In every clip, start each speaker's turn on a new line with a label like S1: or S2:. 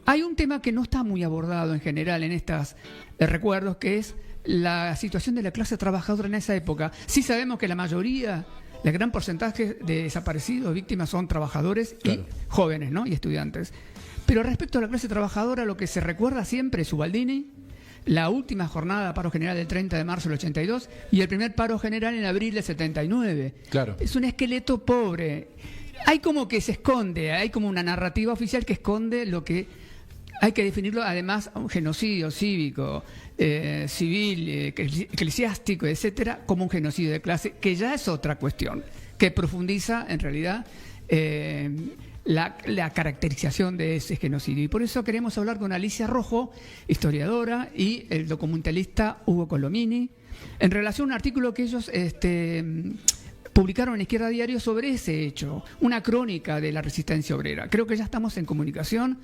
S1: Hay un tema que no está muy abordado en general en estos recuerdos, que es la situación de la clase trabajadora en esa época. Sí sabemos que la mayoría, el gran porcentaje de desaparecidos, víctimas, son trabajadores y jóvenes, ¿no? Y estudiantes. Pero respecto a la clase trabajadora, lo que se recuerda siempre es Ubaldini, la última jornada de paro general del 30 de marzo del 82 y el primer paro general en abril del 79.
S2: Claro.
S1: Es un esqueleto pobre. Hay como que se esconde, hay como una narrativa oficial que esconde lo que hay que definirlo, además, un genocidio cívico, civil, eclesiástico, etcétera, como un genocidio de clase, que ya es otra cuestión, que profundiza en realidad la caracterización de ese genocidio. Y por eso queremos hablar con Alicia Rojo, historiadora, y el documentalista Hugo Colomini, en relación a un artículo que ellos publicaron en Izquierda Diario sobre ese hecho, una crónica de la resistencia obrera. Creo que ya estamos en comunicación.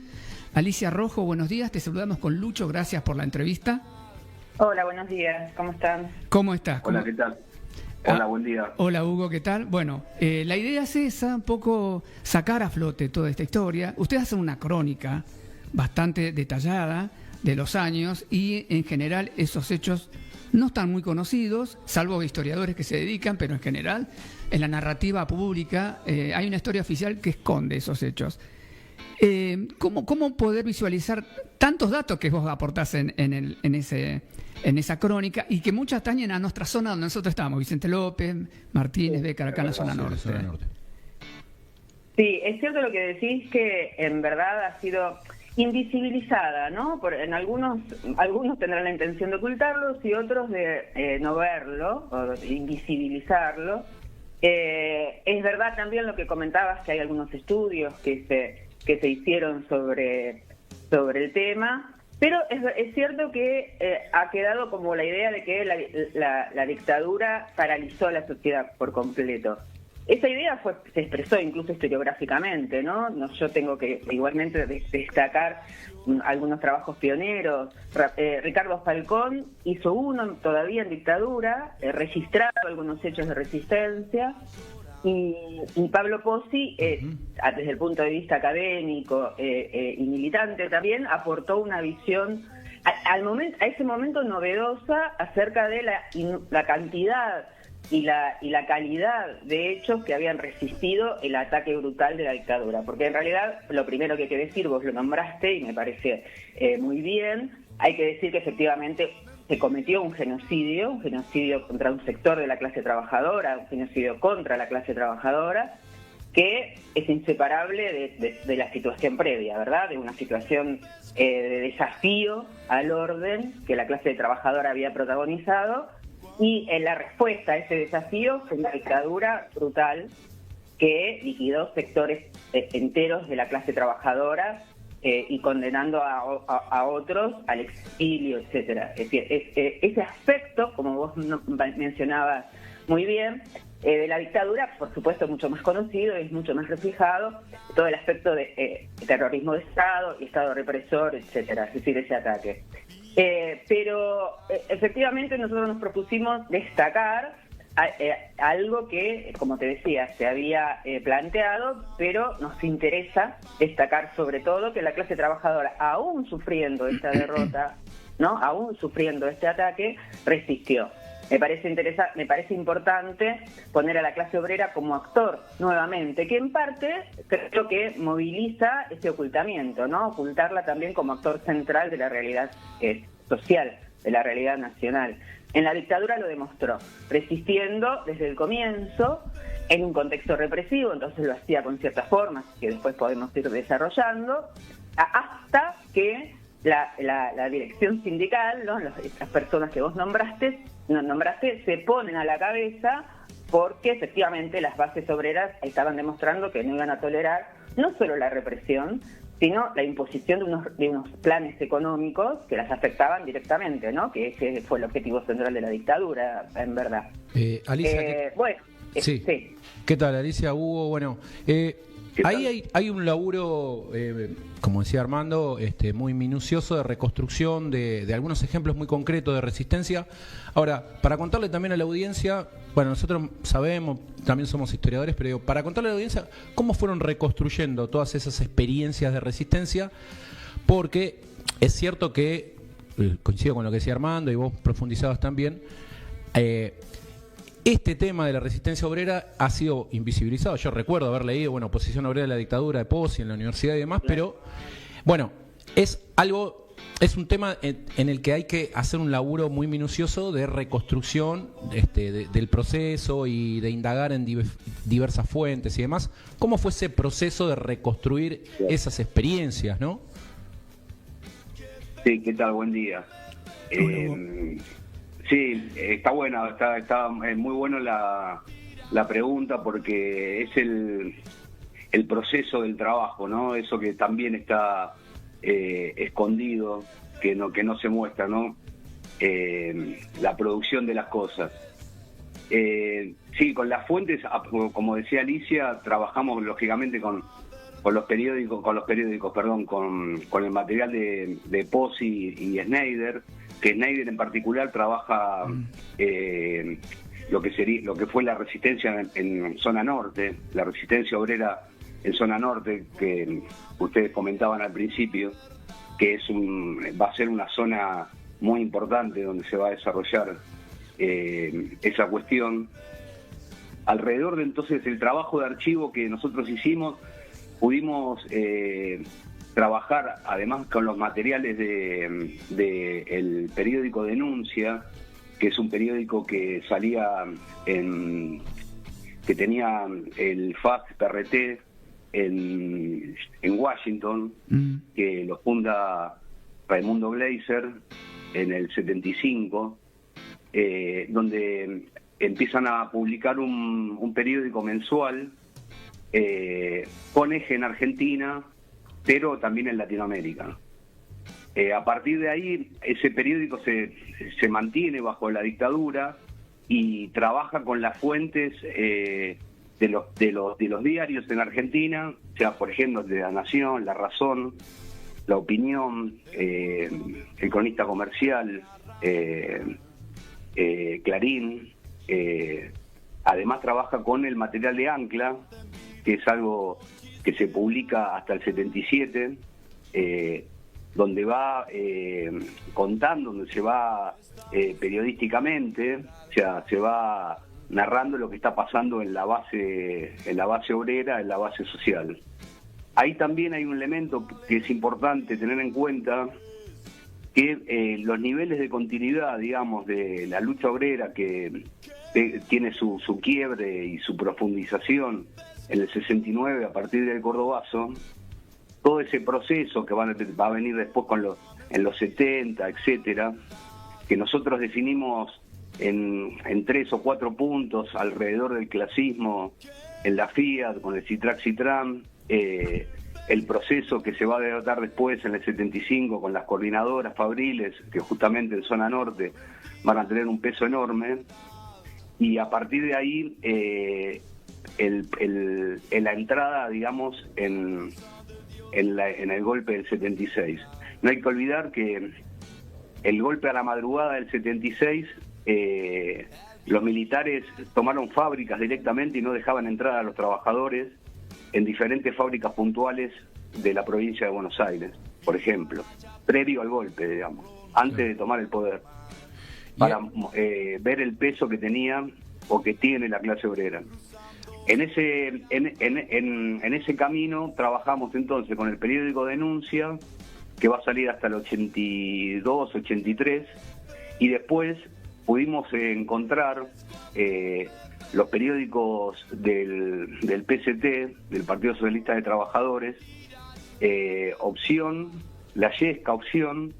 S1: Alicia Rojo, buenos días, te saludamos con Lucho, gracias por la entrevista.
S3: Hola, buenos días, ¿cómo están?
S1: ¿Cómo estás?
S4: Hola, ¿qué tal? Hola, buen día.
S1: Hola, Hugo, ¿qué tal? Bueno, la idea es esa, un poco sacar a flote toda esta historia. Ustedes hacen una crónica bastante detallada de los años y en general esos hechos no están muy conocidos, salvo historiadores que se dedican, pero en general en la narrativa pública hay una historia oficial que esconde esos hechos. ¿Cómo poder visualizar tantos datos que vos aportás en esa crónica y que muchas atañen a nuestra zona donde nosotros estamos, Vicente López, Martínez, Bécar, acá en la zona norte?
S3: Sí, es cierto lo que decís, que en verdad ha sido invisibilizada, ¿no? En algunos tendrán la intención de ocultarlo y otros de no verlo o de invisibilizarlo. Es verdad también lo que comentabas, que hay algunos estudios que se hicieron sobre el tema, pero es cierto que ha quedado como la idea de que la dictadura paralizó a la sociedad por completo. Esa idea se expresó incluso historiográficamente, ¿no? Yo tengo que igualmente destacar algunos trabajos pioneros. Ricardo Falcón hizo uno todavía en dictadura, registrado algunos hechos de resistencia, y Pablo Pozzi, desde el punto de vista académico y militante también, aportó una visión a ese momento novedosa acerca de la cantidad y la calidad de hechos que habían resistido el ataque brutal de la dictadura. Porque en realidad, lo primero que hay que decir, vos lo nombraste y me parece muy bien, hay que decir que efectivamente se cometió un genocidio contra un sector de la clase trabajadora, un genocidio contra la clase trabajadora, que es inseparable de la situación previa, ¿verdad? De una situación de desafío al orden que la clase trabajadora había protagonizado, y en la respuesta a ese desafío fue una dictadura brutal que liquidó sectores enteros de la clase trabajadora y condenando a otros al exilio, etcétera. Es decir, ese aspecto, como vos mencionabas muy bien, de la dictadura, por supuesto, es mucho más conocido, es mucho más reflejado, todo el aspecto de terrorismo de Estado y Estado represor, etcétera, es decir, ese ataque. Pero efectivamente nosotros nos propusimos destacar algo que, como te decía, se había planteado, pero nos interesa destacar sobre todo que la clase trabajadora, aún sufriendo esta derrota, ¿no? Aún sufriendo este ataque, resistió. Me parece importante poner a la clase obrera como actor nuevamente, que en parte creo que moviliza ese ocultamiento, ¿no? Ocultarla también como actor central de la realidad social, de la realidad nacional. En la dictadura lo demostró, resistiendo desde el comienzo, en un contexto represivo, entonces lo hacía con ciertas formas que después podemos ir desarrollando, hasta que la dirección sindical, ¿no? Estas personas que vos nombraste, se ponen a la cabeza porque efectivamente las bases obreras estaban demostrando que no iban a tolerar no solo la represión, sino la imposición de unos planes económicos que las afectaban directamente, ¿no? Que ese fue el objetivo central de la dictadura, en verdad.
S2: Alicia,
S3: sí.
S2: ¿Qué tal, Alicia? Hugo, bueno, ahí hay un laburo, como decía Armando, muy minucioso de reconstrucción de algunos ejemplos muy concretos de resistencia. Ahora, para contarle también a la audiencia, bueno, nosotros sabemos, también somos historiadores, pero para contarle a la audiencia cómo fueron reconstruyendo todas esas experiencias de resistencia, porque es cierto que, coincido con lo que decía Armando y vos profundizabas también, este tema de la resistencia obrera ha sido invisibilizado. Yo recuerdo haber leído, Oposición Obrera de la Dictadura de Pozzi en la universidad y demás, pero bueno, es un tema en el que hay que hacer un laburo muy minucioso de reconstrucción del proceso y de indagar en diversas fuentes y demás. ¿Cómo fue ese proceso de reconstruir esas experiencias, no?
S4: Sí, ¿qué tal? Buen día. Sí, está buena, está muy bueno la pregunta, porque es el proceso del trabajo, ¿no? Eso que también está escondido, que no se muestra, ¿no? La producción de las cosas. Sí, con las fuentes, como decía Alicia, trabajamos lógicamente con los periódicos, con el material de Pozzi y Schneider, que Schneider en particular trabaja lo que fue la resistencia en zona norte, la resistencia obrera en zona norte, que ustedes comentaban al principio, que va a ser una zona muy importante donde se va a desarrollar esa cuestión. Alrededor de entonces el trabajo de archivo que nosotros hicimos, pudimos trabajar además con los materiales del periódico Denuncia, que es un periódico que salía que tenía el fax PRT en Washington, que lo funda Raimundo Gleiser en el 75, donde empiezan a publicar un periódico mensual con eje en Argentina, pero también en Latinoamérica. A partir de ahí, ese periódico se mantiene bajo la dictadura y trabaja con las fuentes de los diarios en Argentina, o sea, por ejemplo, de La Nación, La Razón, La Opinión, El Cronista Comercial, Clarín. Además trabaja con el material de Ancla, que es algo que se publica hasta el 77, donde va contando, donde se va periodísticamente, o sea, se va narrando lo que está pasando en la base obrera, en la base social. Ahí también hay un elemento que es importante tener en cuenta, que los niveles de continuidad, digamos, de la lucha obrera, que tiene su quiebre y su profundización en el 69 a partir del Cordobazo, todo ese proceso que va a venir después en los 70, etcétera, que nosotros definimos en 3 o 4 puntos alrededor del clasismo en la FIAT, con el CITRAC-CITRAM, el proceso que se va a denotar después en el 75 con las coordinadoras fabriles, que justamente en zona norte van a tener un peso enorme, y a partir de ahí la entrada, digamos, en el golpe del 76. No hay que olvidar que el golpe a la madrugada del 76, los militares tomaron fábricas directamente y no dejaban entrar a los trabajadores en diferentes fábricas puntuales de la provincia de Buenos Aires, por ejemplo, previo al golpe, digamos, antes de tomar el poder, para ver el peso que tenía o que tiene la clase obrera. En ese camino trabajamos entonces con el periódico Denuncia, que va a salir hasta el 82, 83, y después pudimos encontrar los periódicos del PST, del Partido Socialista de Trabajadores, Opción, La Yesca Opción,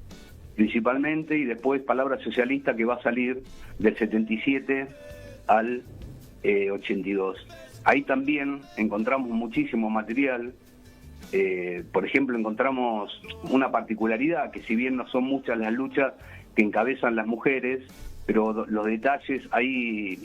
S4: principalmente, y después Palabra Socialista, que va a salir del 77 al 82. Ahí también encontramos muchísimo material. Por ejemplo, encontramos una particularidad, que si bien no son muchas las luchas que encabezan las mujeres, pero los detalles, hay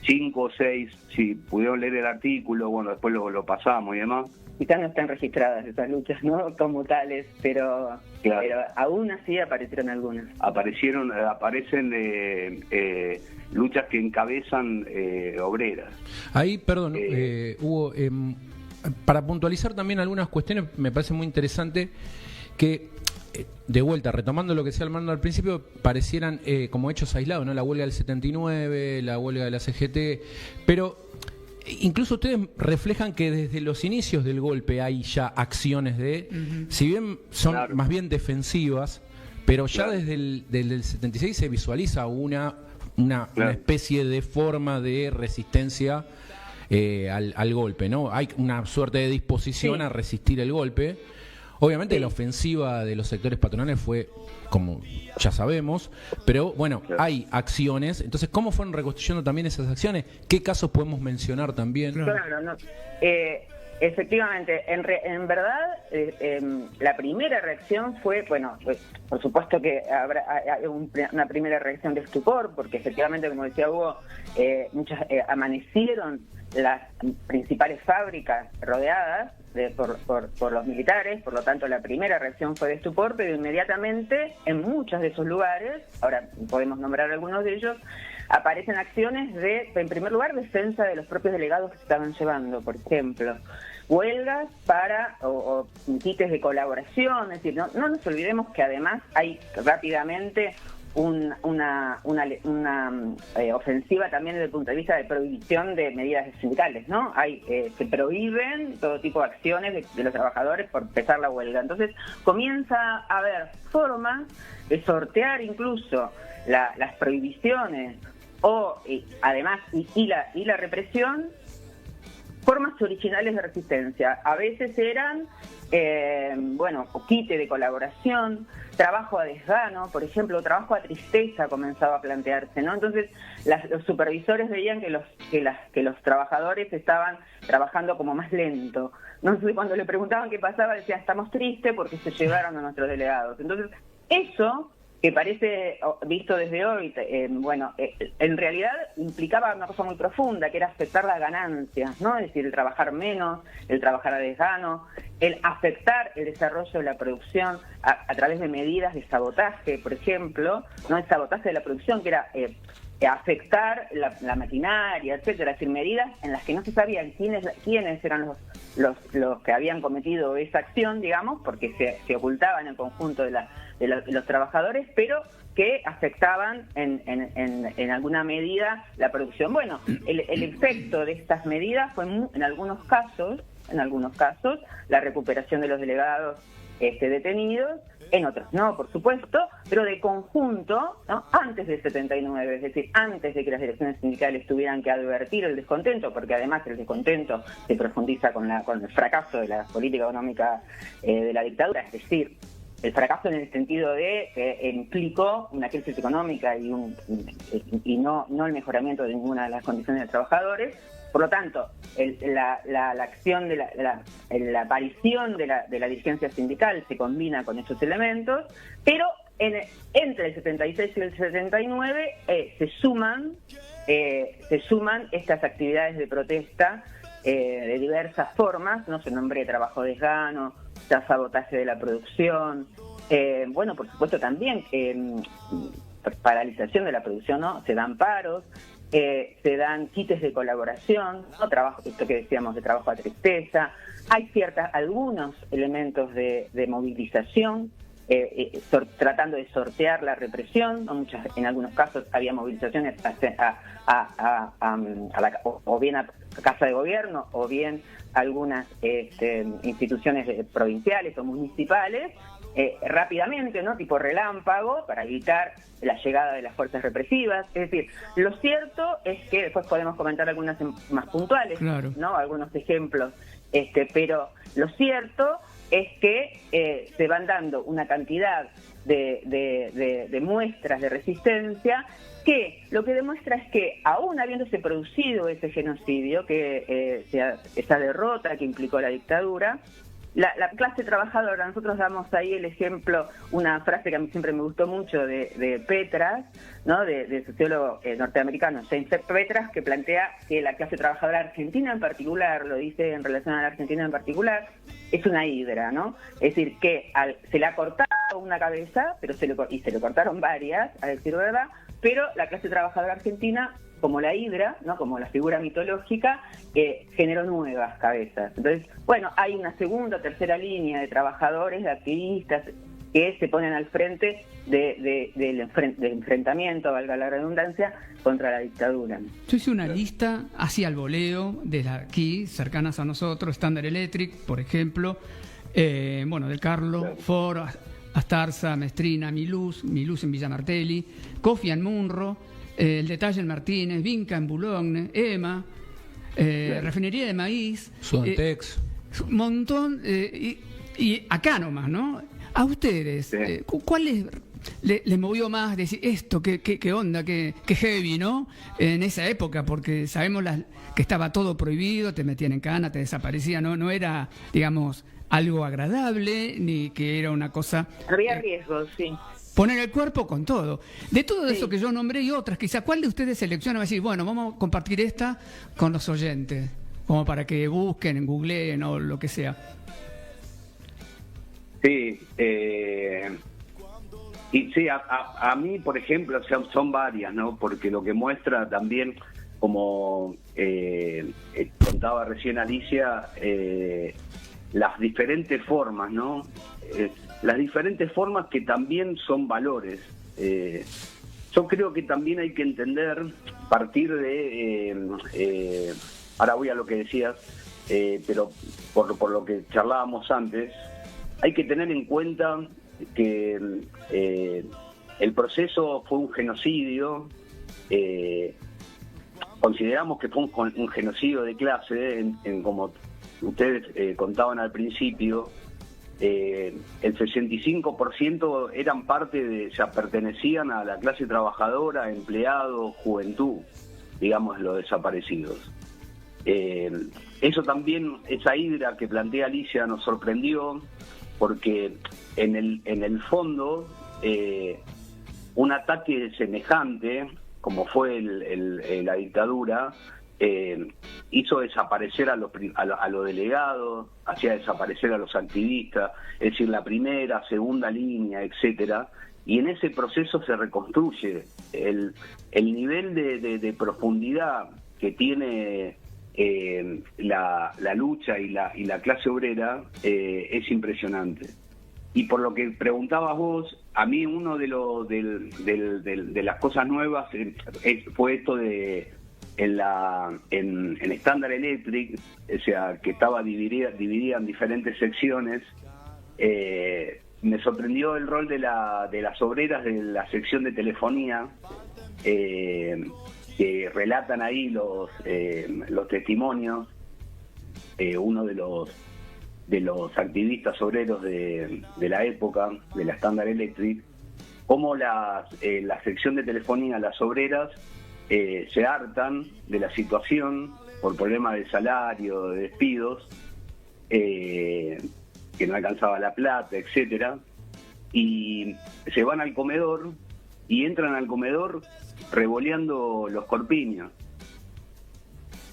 S4: 5 o 6, si pudieron leer el artículo, bueno, después lo pasamos y demás.
S3: Quizás no están registradas esas luchas, ¿no?, como tales, pero, claro, pero aún así aparecieron algunas. Aparecen luchas que encabezan obreras.
S2: Ahí, perdón, Hugo, para puntualizar también algunas cuestiones, me parece muy interesante que de vuelta, retomando lo que decía Armando al principio, parecieran como hechos aislados, ¿no? La huelga del 79, la huelga de la CGT, pero incluso ustedes reflejan que desde los inicios del golpe hay ya acciones si bien son más bien defensivas, pero ya desde el 76 se visualiza una especie de forma de resistencia al golpe, ¿no? Hay una suerte de disposición a resistir el golpe. Obviamente la ofensiva de los sectores patronales fue, como ya sabemos, pero bueno, hay acciones. Entonces, ¿cómo fueron reconstruyendo también esas acciones? ¿Qué casos podemos mencionar también?
S3: Claro, no. Efectivamente, en verdad, la primera reacción fue, bueno, pues, por supuesto que hay una primera reacción de estupor, porque efectivamente, como decía Hugo, amanecieron las principales fábricas rodeadas por los militares, por lo tanto la primera reacción fue de estupor, pero inmediatamente en muchos de esos lugares, ahora podemos nombrar algunos de ellos, aparecen acciones de, en primer lugar, defensa de los propios delegados que se estaban llevando, por ejemplo, huelgas o quites de colaboración, es decir, no nos olvidemos que además hay rápidamente una ofensiva también desde el punto de vista de prohibición de medidas sindicales, ¿no? Se prohíben todo tipo de acciones de los trabajadores por empezar la huelga. Entonces comienza a haber formas de sortear incluso las prohibiciones además la represión, formas originales de resistencia. A veces eran quite de colaboración, trabajo a desgano, por ejemplo, trabajo a tristeza comenzaba a plantearse, ¿no? Entonces los supervisores veían que los trabajadores estaban trabajando como más lento. Entonces cuando le preguntaban qué pasaba, decía, estamos tristes porque se llevaron a nuestros delegados. Entonces eso, que parece visto desde hoy, en realidad implicaba una cosa muy profunda, que era afectar las ganancias, ¿no? Es decir, el trabajar menos, el trabajar a desgano, el afectar el desarrollo de la producción a través de medidas de sabotaje, por ejemplo, no el sabotaje de la producción, que era afectar la maquinaria, etcétera, es decir, medidas en las que no se sabían quiénes eran los que habían cometido esa acción, digamos, porque se ocultaban en el conjunto de los trabajadores, pero que afectaban en alguna medida la producción. Bueno, el efecto de estas medidas fue en algunos casos, la recuperación de los delegados detenidos, en otros no, por supuesto, pero de conjunto, ¿no? Antes del 79, es decir, antes de que las direcciones sindicales tuvieran que advertir el descontento, porque además el descontento se profundiza con el fracaso de la política económica de la dictadura, es decir, el fracaso en el sentido de que implicó una crisis económica y no el mejoramiento de ninguna de las condiciones de los trabajadores. Por lo tanto, la acción de la aparición de la dirigencia sindical se combina con esos elementos, pero entre el 76 y el 79 se suman estas actividades de protesta de diversas formas, no se nombré trabajo desgano, sabotaje de la producción, por supuesto también paralización de la producción, ¿no? Se dan paros, se dan quites de colaboración, ¿no? Esto que decíamos de trabajo a tristeza, hay algunos elementos de movilización, tratando de sortear la represión, ¿no? En algunos casos había movilizaciones o bien a Casa de Gobierno o bien algunas instituciones provinciales o municipales, rápidamente, ¿no? Tipo relámpago, para evitar la llegada de las fuerzas represivas. Es decir, lo cierto es que después podemos comentar algunas más puntuales, claro, ¿no? Algunos ejemplos, pero lo cierto es que se van dando una cantidad de muestras de resistencia que lo que demuestra es que aún habiéndose producido ese genocidio, esa derrota que implicó la dictadura, la clase trabajadora, nosotros damos ahí el ejemplo, una frase que a mí siempre me gustó mucho de Petras, ¿no? del sociólogo norteamericano James Petras, que plantea que la clase trabajadora argentina en particular, lo dice en relación a la Argentina en particular, es una hidra, ¿no? Es decir, que se le ha cortado una cabeza, pero se le cortaron varias, a decir verdad, pero la clase trabajadora argentina como la hidra, ¿no? Como la figura mitológica, generó nuevas cabezas. Entonces, bueno, hay una segunda, tercera línea de trabajadores, de activistas, que se ponen al frente del enfrentamiento, valga la redundancia, contra la dictadura.
S1: Yo hice una lista así al voleo, de aquí, cercanas a nosotros, Standard Electric, por ejemplo, de Carlo, Ford, Astarza, Mestrina, Miluz en Villa Martelli, Kofi en Munro, el Detalle en Martínez, Vinca en Boulogne, EMA, Refinería de Maíz,
S2: Sudantex,
S1: un montón, y acá nomás, ¿no? A ustedes,
S4: Sí.
S1: ¿cuál les movió más decir esto, qué onda, qué heavy, ¿no? En esa época, porque sabemos que estaba todo prohibido, te metían en cana, te desaparecían, no era, digamos, algo agradable, ni que era una cosa...
S3: Había riesgos, sí.
S1: Poner el cuerpo con todo. De todo
S3: Sí.
S1: eso que yo nombré y otras, quizá, ¿cuál de ustedes selecciona? Va a decir, bueno, vamos a compartir esta con los oyentes, como para que busquen, googleen o lo que sea.
S4: Sí, y sí, a mí, por ejemplo, o sea, son varias, ¿no? Porque lo que muestra también, como contaba recién Alicia, las diferentes formas, ¿no? Las diferentes formas que también son valores. Yo creo que también hay que entender, partir de, ahora voy a lo que decías, pero por lo que charlábamos antes, hay que tener en cuenta que el proceso fue un genocidio, consideramos que fue un genocidio de clase, como ustedes contaban al principio, el 65% eran pertenecían a la clase trabajadora, empleados, juventud, digamos, los desaparecidos. Eso también, esa hidra que plantea Alicia nos sorprendió, porque en el fondo un ataque semejante, como fue la dictadura, hizo desaparecer a los delegados, hacía desaparecer a los activistas, es decir, la primera, segunda línea, etcétera, y en ese proceso se reconstruye el nivel de profundidad que tiene la lucha y la clase obrera es impresionante. Y por lo que preguntabas vos, a mí uno de las cosas nuevas fue esto de en Standard Electric, o sea, que estaba dividida en diferentes secciones. Me sorprendió el rol de las obreras de la sección de telefonía, que relatan ahí los testimonios. Uno de los activistas obreros de la época, de la Standard Electric, cómo la sección de telefonía, las obreras, se hartan de la situación por problemas de salario, de despidos, que no alcanzaba la plata, etcétera, y se van al comedor y entran al comedor revoleando los corpiños.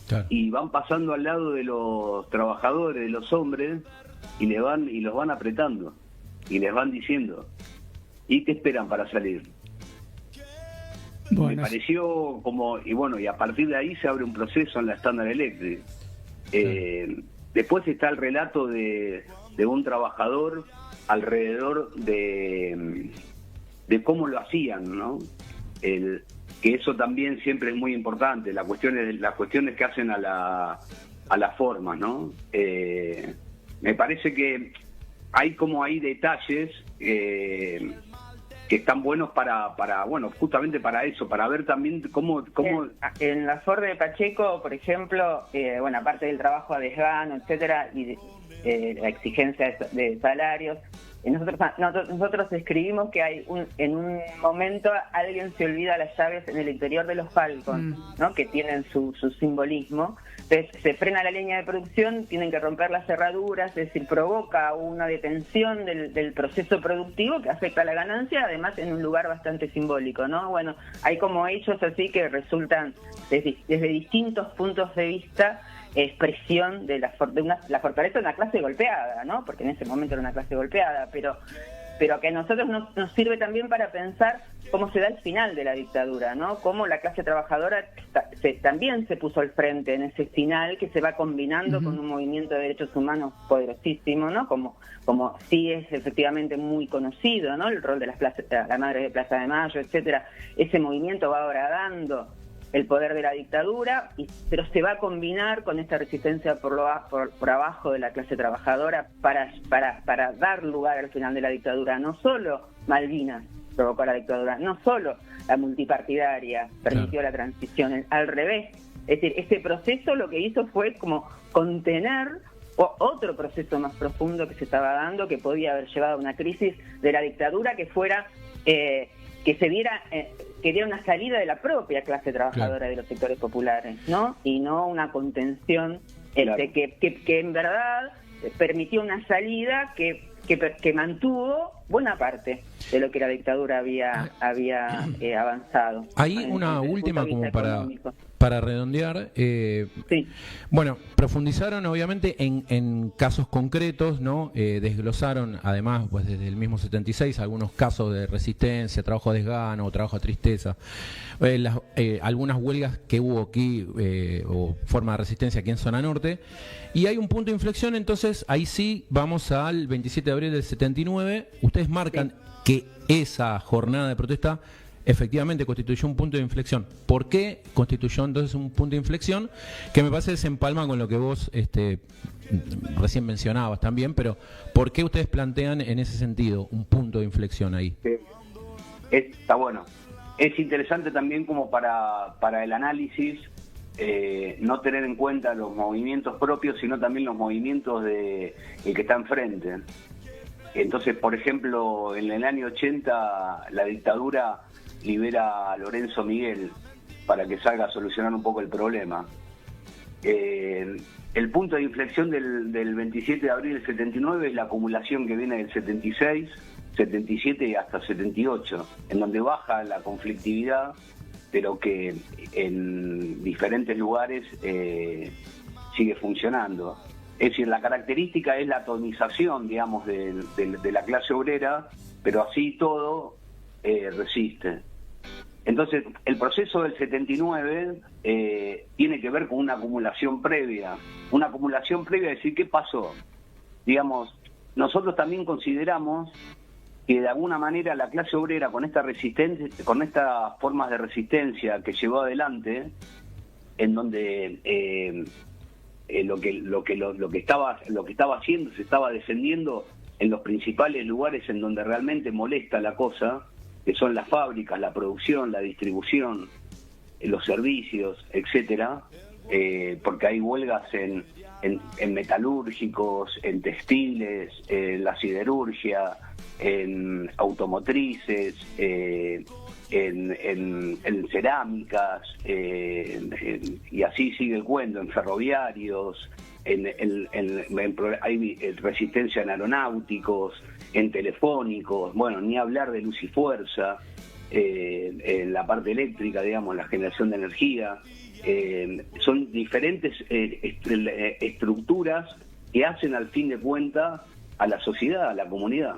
S2: claro.
S4: Y van pasando al lado de los trabajadores, de los hombres, y los van apretando y les van diciendo, ¿y qué esperan para salir?
S1: Bueno,
S4: Me pareció como, y a partir de ahí se abre un proceso en la Standard Electric. Después está el relato de un trabajador alrededor de cómo lo hacían, ¿no? Que eso también siempre es muy importante, las cuestiones que hacen a la forma, ¿no? Me parece que hay detalles que están buenos para justamente para eso, para ver también cómo...
S3: En la Ford de Pacheco, por ejemplo, aparte del trabajo a desgano, etcétera, y la exigencia de salarios, nosotros escribimos que en un momento alguien se olvida las llaves en el interior de los Falcon, ¿no? Que tienen su simbolismo. Entonces se frena la línea de producción, tienen que romper las cerraduras, es decir, provoca una detención del proceso productivo que afecta a la ganancia, además en un lugar bastante simbólico, ¿no? Bueno, hay como hechos así que resultan desde distintos puntos de vista expresión de la fortaleza de una clase golpeada, ¿no? Porque en ese momento era una clase golpeada, pero pero que a nosotros nos sirve también para pensar cómo se da el final de la dictadura, ¿no? Cómo la clase trabajadora también se puso al frente en ese final que se va combinando con un movimiento de derechos humanos poderosísimo, ¿no? Como sí es efectivamente muy conocido, ¿no? El rol de las plazas, la Madre de Plaza de Mayo, etcétera. Ese movimiento va horadando el poder de la dictadura, pero se va a combinar con esta resistencia por abajo de la clase trabajadora para dar lugar al final de la dictadura. No solo Malvinas provocó la dictadura, no solo la multipartidaria permitió la transición, al revés. Es decir, este proceso lo que hizo fue como contener otro proceso más profundo que se estaba dando, que podía haber llevado a una crisis de la dictadura que fuera... que se diera una salida de la propia clase trabajadora de los sectores populares, ¿no? Y no una contención que en verdad permitió una salida que mantuvo buena parte de lo que la dictadura había avanzado.
S2: Hay una última como para redondear. Sí. Bueno, profundizaron obviamente en casos concretos, ¿no? Desglosaron además, pues desde el mismo 76, algunos casos de resistencia, trabajo a desgano o trabajo a tristeza, algunas huelgas que hubo aquí o forma de resistencia aquí en Zona Norte, y hay un punto de inflexión. Entonces ahí sí vamos al 27 de abril del 79. Ustedes marcan que esa jornada de protesta efectivamente constituyó un punto de inflexión. ¿Por qué constituyó entonces un punto de inflexión? Que me parece que se empalma con lo que vos recién mencionabas también, pero ¿por qué ustedes plantean en ese sentido un punto de inflexión ahí?
S4: Está bueno. Es interesante también como para el análisis, no tener en cuenta los movimientos propios, sino también los movimientos de el que está enfrente. Entonces, por ejemplo, en el año 80 la dictadura libera a Lorenzo Miguel para que salga a solucionar un poco el problema. El punto de inflexión del 27 de abril del 79 es la acumulación que viene del 76, 77 y hasta 78, en donde baja la conflictividad, pero que en diferentes lugares sigue funcionando. Es decir, la característica es la atomización, digamos, de la clase obrera, pero así todo resiste. Entonces, el proceso del 79 tiene que ver con una acumulación previa. Una acumulación previa, es decir, ¿qué pasó? Digamos, nosotros también consideramos que de alguna manera la clase obrera con esta resistencia, con estas formas de resistencia que llevó adelante, en donde lo que estaba haciendo, se estaba defendiendo en los principales lugares en donde realmente molesta la cosa, que son las fábricas, la producción, la distribución, los servicios, etcétera, porque hay huelgas en metalúrgicos, en textiles, en la siderurgia, en automotrices, en cerámicas, y así sigue el cuento, en ferroviarios, hay resistencia en aeronáuticos, en telefónicos, bueno, ni hablar de luz y fuerza, en la parte eléctrica, digamos, la generación de energía. Son diferentes estructuras que hacen al fin de cuentas a la sociedad, a la comunidad.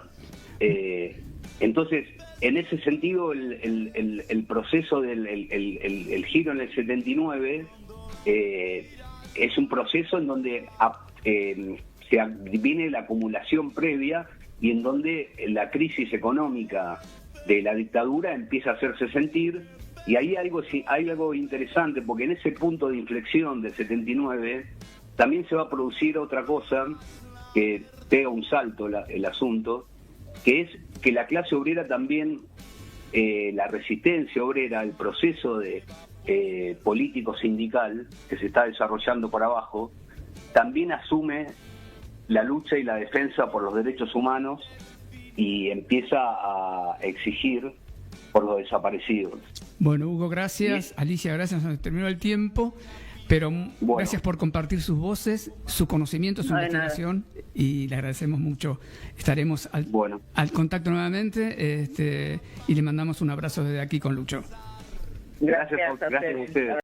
S4: Entonces, en ese sentido, el proceso del giro en el 79 es un proceso en donde viene la acumulación previa y en donde la crisis económica de la dictadura empieza a hacerse sentir. Y ahí hay algo interesante, porque en ese punto de inflexión del 79 también se va a producir otra cosa que pega un salto el asunto, que es que la clase obrera también, la resistencia obrera, el proceso de político sindical que se está desarrollando por abajo, también asume la lucha y la defensa por los derechos humanos y empieza a exigir por los desaparecidos.
S1: Bueno, Hugo, gracias. Alicia, gracias. Nos terminó el tiempo, pero gracias por compartir sus voces, su conocimiento, su investigación, y le agradecemos mucho. Estaremos al contacto nuevamente y le mandamos un abrazo desde aquí con Lucho.
S3: Gracias a ustedes.